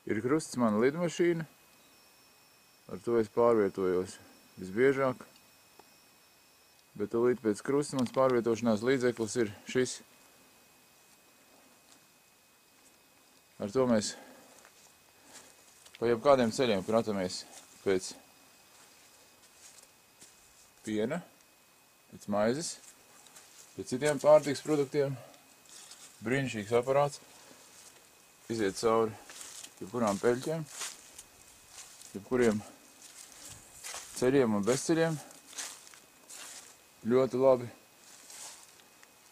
Ir krusts mana lidmašīna. Ar to es pārvietojos visbiežāk. Bet līdz pēc krusta mans pārvietošanās līdzeklis ir šis. Ar to mēs pa jebkādiem ceļiem pratamies pēc piena, pēc maizes, pēc citiem pārtikas produktiem. Brīnišķīgs aparāts. Iziet cauri jebkurām peļķiem, jebkuriem ceļiem un bezceļiem. Ļoti labi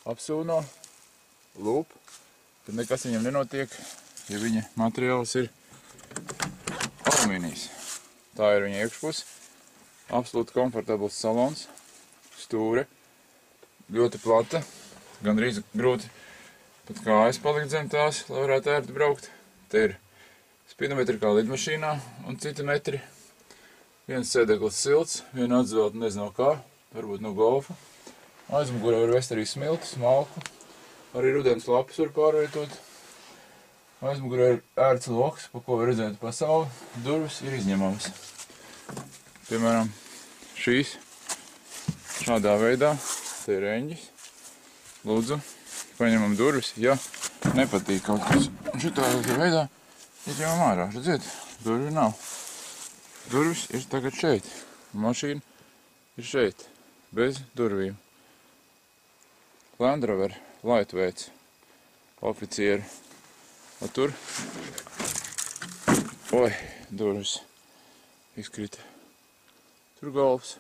apsūno, lūp, tad nekas viņam nenotiek, ja viņa materiāls ir alumīnijs. Tā ir viņa iekšpuse. Absolūti komfortabls salons, stūre, ļoti plata, gandrīz grūti pat kājas palikt zem tās, lai varētu ērti braukt. Te ir spidometri kā lidmašīnā un citi metri. Viens sēdeklis silts, viena atzvelta nezinu kā, varbūt no golfa. Aizmugurē var vest arī smilti, smalku, arī rudens lapus var pārvietot. Aizmugurē ir ērts loks, pa ko var redzēt pasauli. Durvis ir izņemamas. Piemēram, šīs šādā veidā, te ir reņģis. Lūdzu, paņemam durvis, ja nepatīk kaut kas. Un šitā veidā izņemam ārā. Redziet, durvi nav. Durvis ir tagad šeit. Mašīna ir šeit, bez durvīm. Land Rover Lightweights oficieri. Un tur, durvis izkrita. Tur golfs.